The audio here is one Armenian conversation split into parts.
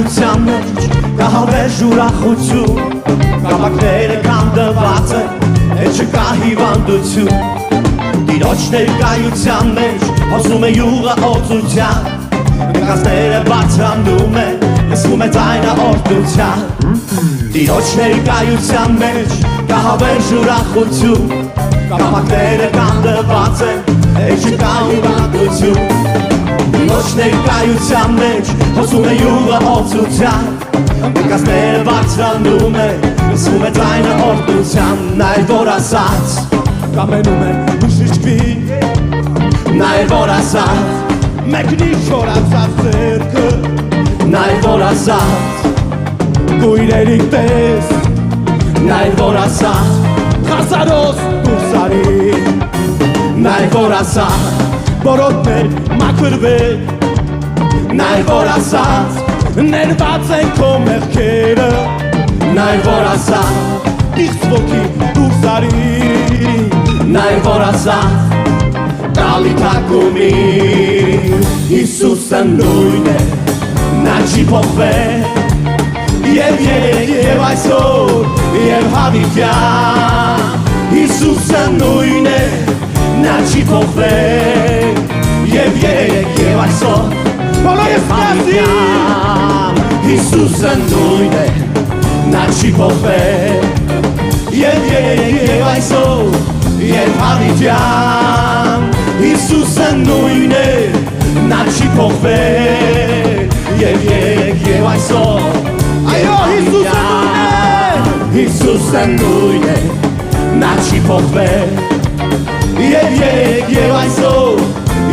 կայության մեջ կահավեր ուրախություն կամակները կանդված է չկա հիվանդություն Տիրոջ ներկայության մեջ հոսում է յուղը օծության Գազները բարձրանում է լսվում է ձայնը օրդության Տիրոջ ներկայության մեջ կահավեր ուրախություն կամակները կանդված է չկա հիվանդություն Տիրոջ ներկայության մեջ հոսում է յուղը օծության Գազները բարձրանում է լսվում է ձայնը օրդության Նայր որ ասաց կամենում է բժշկվի Նայր որ ասաց մեկնի շորացած ձեռքը Նայր որ ասաց գույրերի տես Նայր որ ասաց խասարոս դուրսարի Նայր որ ասաց բորոտներ մաքրվել Նայր որ ասաց ներված են քո մեղքերը Նայր որ ասաց իղծ ոգի դուրսարի Նայր որ ասաց տալի թակումի Հիսուսը նույն է նա չի փոխվել Եվ երեկ և այսօր և հավիտյան Հիսուսը նույն է նա չի փոխվել Եվ երեկ և այսօր և հավիտյան Հիսուսը նույն է նա չի փոխվել Եվ երեկ և այսօր և հավիտյան Հիսուսը նույն է նա չի փոխվել Եվ երեկ և այսօր Այո Հիսուսը նույն է նա չի փոխվել Եվ երեկ և այսօր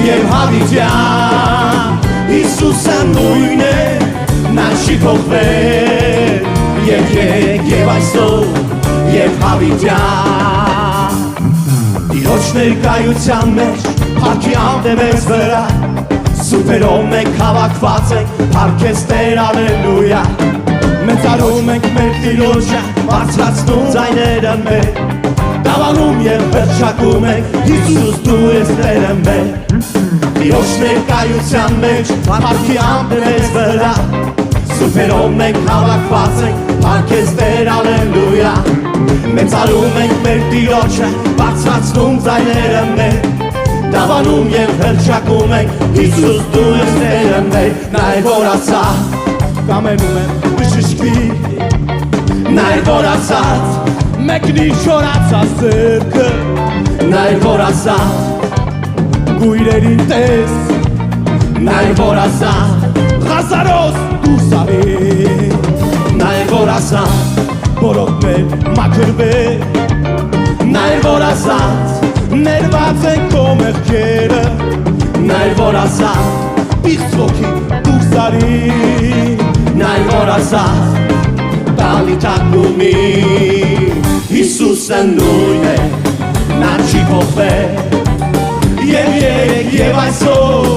և հավիտյան Հիսուսը նույն է նա չի փոխվել Եվ երեկ և այսօր և հավիտյան Տիրոջ ներկայության մեջ փառքի անդե մեզ վրա Սուպերով մենք հավաքված ենք փառքես Տեր ալելույա Մեծարում ենք մեր Տիրոջը բարձրացնում ձայները մեր Դավանում և վերջակում ենք Հիսուս դու ես Տերը մեր Տիրոջ ներկայության մեջ փառքի անդե մեզ վրա Սուպերով մենք հավաքված ենք փառքես Տեր ալելույա Մեծարում ենք մեր Տիրոջը բարձրացնում ձայները մեր Դավանում և հրճակում ենք Հիսուս դու ես Տերը մեր Նայր որ ասաց կամենում եմ բժշկվի Նայր որ ասաց մեկնի շորացած ձեռքը Նայր որ ասաց գույրերի տես Նայր որ ասաց խասարոս դուրսարի Նայր որ ասաց բորոտներ մաքրվել Նայր որ ասաց ներված են քո մեղքերը Նայր որ ասաց իղծ ոգի դուրսարի Նայր որ ասաց տալի թակումի Հիսուսը նույն է նա չի փոխվել Եվ երեկ և այսօր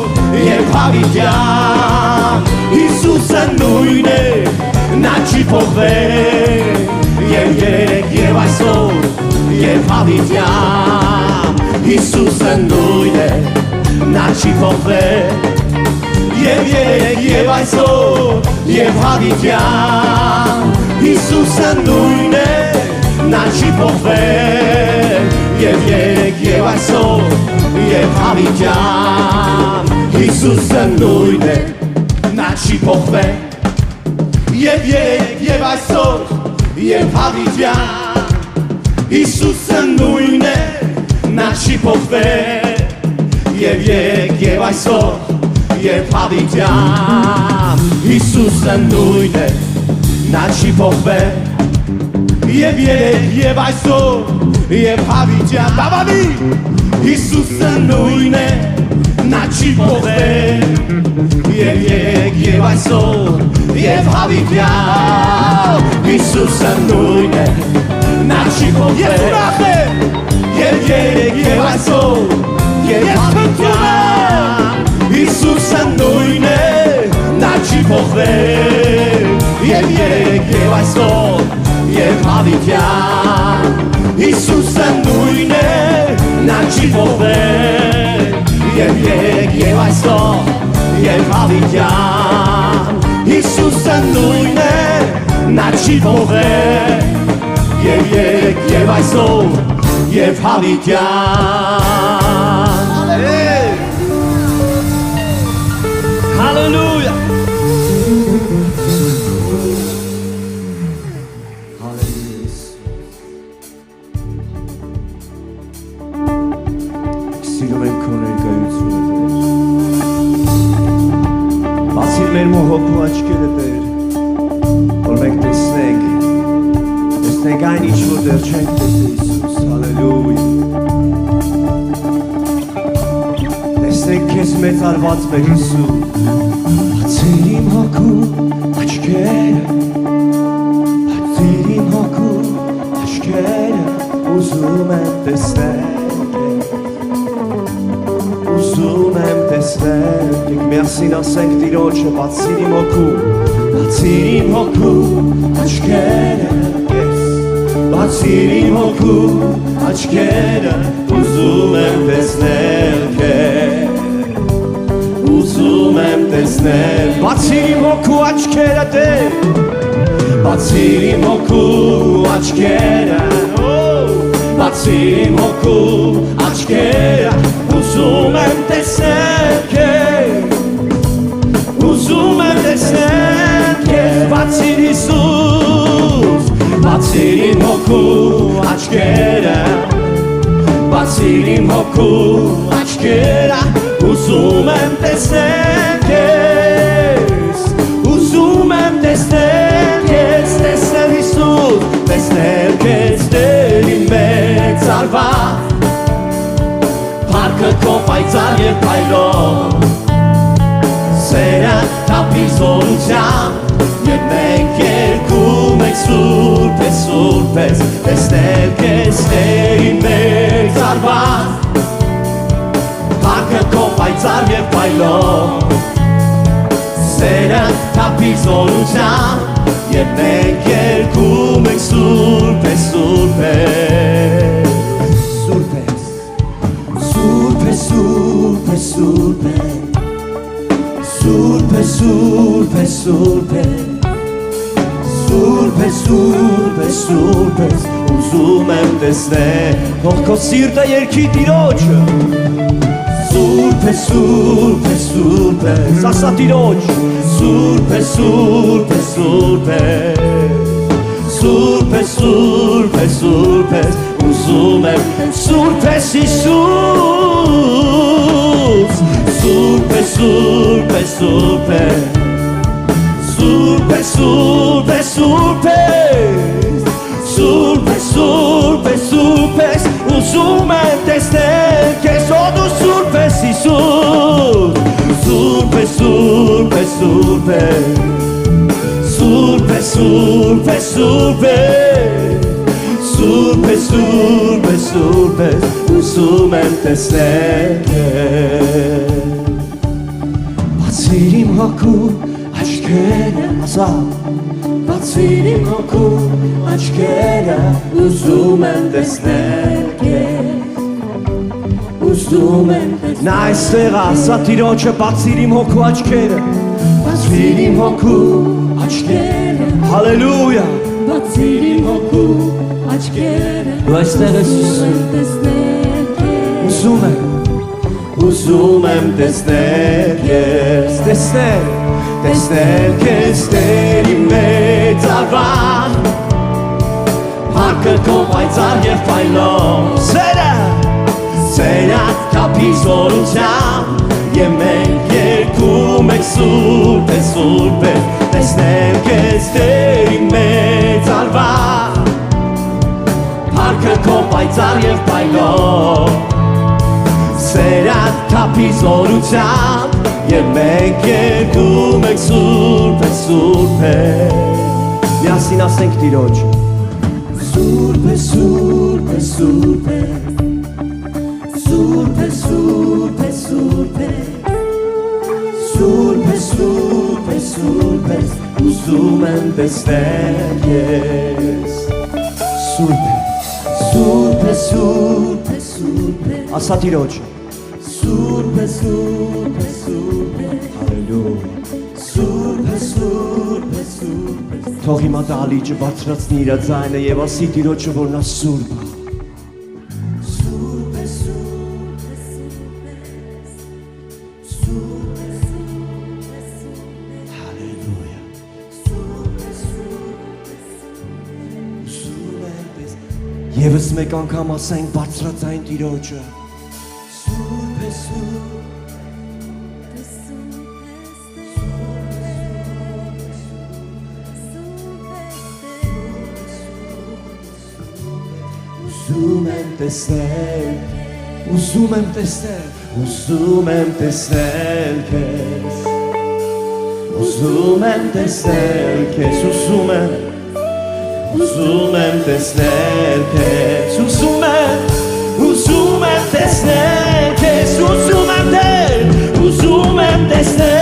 և հավիտյան Հիսուսը նույն է նա չի փոխվել Եվ երեկ և այսօր և հավիտյան Հիսուսը նույն է նա չի փոխվել Եվ երեկ և այսօր և հավիտյան Հիսուսը նույն է նա չի փոխվել Եվ երեկ և այսօր և հավիտյան Հիսուսը նույն է նա չի փոխվել Եվ երեկ և այսօր և հավիտյան Հիսուսը նույն է նա չի փոխվել Եվ երեկ և այսօր և հավիտյան Հիսուսը նույն է նա չի փոխվել Եվ երեկ և այսօր և հավիտյան Դավանի Հիսուսը նույն է նա չի փոխվել Եվ երեկ և այսօր և հավիտյան Հիսուսը նույն է նա չի փոխվել Եվ երեկ և այսօր և հավիտյան Հիսուսը նույն է նա չի փոխվել Եվ երեկ և այսօր և հավիտյան Հիսուսը նույն է նա չի փոխվել Եվ երեկ և այսօր և հավիտյան Հիսուսը նույնն է, նա չի փոխվել, եւ երեք եւ այսօր եւ հավիտյան։ Հալելույա։ Սիրում ենք քո ներկայությունը, Տեր։ Բացիր մեր հոգու աչքերը, Տեր, որ մենք տեսնենք այն ինչ որ դեռ չենք տեսել, Հիսուս, հալելույա։ Տեսնենք քեզ մեծարված մեր Հիսուս, բացիր իմ հոգու աչքերը, բացիր իմ հոգու աչքերը, ուզում եմ տեսնել քեզ, ուզում եմ տեսնել քեզ, միասին ասենք Տիրոջը, բացիր իմ հոգու աչքերը, բացիր իմ հոգու աչքերը, ուզում եմ տեսնել քեզ, ուզում եմ տեսնել, բացիր իմ հոգու աչքերը, Տեր, բացիր իմ հոգու աչքերը, բացիր իմ հոգու աչքերը, ուզում եմ տեսնել քեզ, ուզում եմ տեսնել քեզ, բացիր Հիսուս, բացիր իմ հոգու աչքերը, բացիր իմ հոգու աչքերը, ուզում եմ տեսնել քեզ, ուզում եմ տեսնել քեզ, տեսնել Հիսուս, տեսնել քեզ, Տեր իմ մեծարված, փառքը քո պայծառ եւ փայլող, սերան թափի զորությամբ, եւ մենք երգում ենք սուրբ ես, սուրբ ես, տեսնել քեզ, Տեր իմ մեծարված, փառքը քո պայծառ եւ փայլող, սերան թափի զորությամբ, եւ մենք երգում ենք սուրբ ես, սուրբ ես, սուրբ ես, սուրբ ես, սուրբ ես, սուրբ ես, Սուրբ ես, սուրբ ես, սուրբ ես, սուրբ ես, սուրբ ես, սուրբ ես, ուզում եմ տեսնել, թող քո սիրտը երգի Տիրոջը, Սուրբ ես, սուրբ ես, սուրբ ես, ասա Տիրոջ, Սուրբ ես, սուրբ ես, սուրբ ես, Սուրբ ես, սուրբ ես, սուրբ ես, ուզում եմ, Սուրբ ես Հիսուս, Սուրբ ես, սուրբ ես, սուրբ ես, Սուրբ ես, սուրբ ես, սուրբ ես, Սուրբ ես, սուրբ ես, սուրբ ես, ուզում եմ տեսնել քեզ, ո դու Սուրբ ես Հիսուս, Սուրբ ես, սուրբ ես, սուրբ ես, Սուրբ ես, սուրբ ես, սուրբ ես, Սուրբ ես, սուրբ ես, սուրբ ես, ուզում եմ տեսնել քեզ, բացիր իմ հոգու աչքերը, ասա, բացիր իմ հոգու աչքերը, ուզում եմ տեսնել քեզ, ուզում եմ տեսնել, նա այստեղ ասա Տիրոջը, բացիր իմ հոգու աչքերը, բացիր իմ հոգու աչքերը, հալելույա, բացիր իմ հոգու աչքերը, դու այստեղ ես ուզում եմ, ուզում եմ տեսնել քեզ, տեսնել քեզ, Տեր իմ մեծարված, փառքը քո պայծառ եւ փայլող, սերան թափի զորությամբ, եւ մենք երգում ենք սուրբ ես, սուրբ ես, տեսնել քեզ, Տեր իմ մեծարված, փառքը քո պայծառ եւ փայլող, սերան թափի զորությամբ, եւ մենք երգում ենք սուրբ ես, սուրբ ես, միասին ասենք Տիրոջ, Սուրբ ես, սուրբ ես, սուրբ ես, Սուրբ ես, սուրբ ես, սուրբ ես, Սուրբ ես, սուրբ ես, սուրբ ես, ուզում եմ տեսնել քեզ, Սուրբ ես, սուրբ ես, սուրբ ես, սուրբ ես, ասա Տիրոջը, Սուրբ ես, սուրբ ես, սուրբ ես, հալելույա, Սուրբ ես, սուրբ Թող հիմա դալիճը բարձրացնի իր ձայնը եւ ասի Տիրոջը, որ նա սուրբ է։ Հալելույա։ Եվս մեկ անգամ ասենք բարձրացային Տիրոջը։ Սուրբ է սուրբ։ Ուզում եմ տեսնել քեզ, ուզում եմ տեսնել քեզ, ուզում եմ տեսնել քեզ, ուզում եմ տեսնել քեզ, ուզում եմ տեսնել քեզ, ուզում եմ տեսնել քեզ, ուզում եմ տեսնել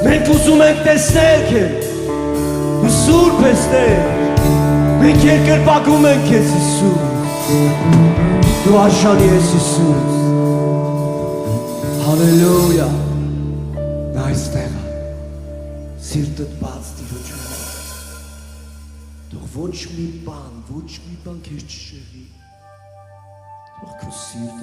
Մենք ուզում ենք տեսնել քեզ, դու սուրբ ես Տեր, մենք երկրպագում ենք քեզ Հիսուս, դու արժանի ես Հիսուս, հալելույա, նա այստեղ է, սիրտդ բաց Տիրոջը, թող ոչ մի բան քեզ չշեղի, թող քո սիրտը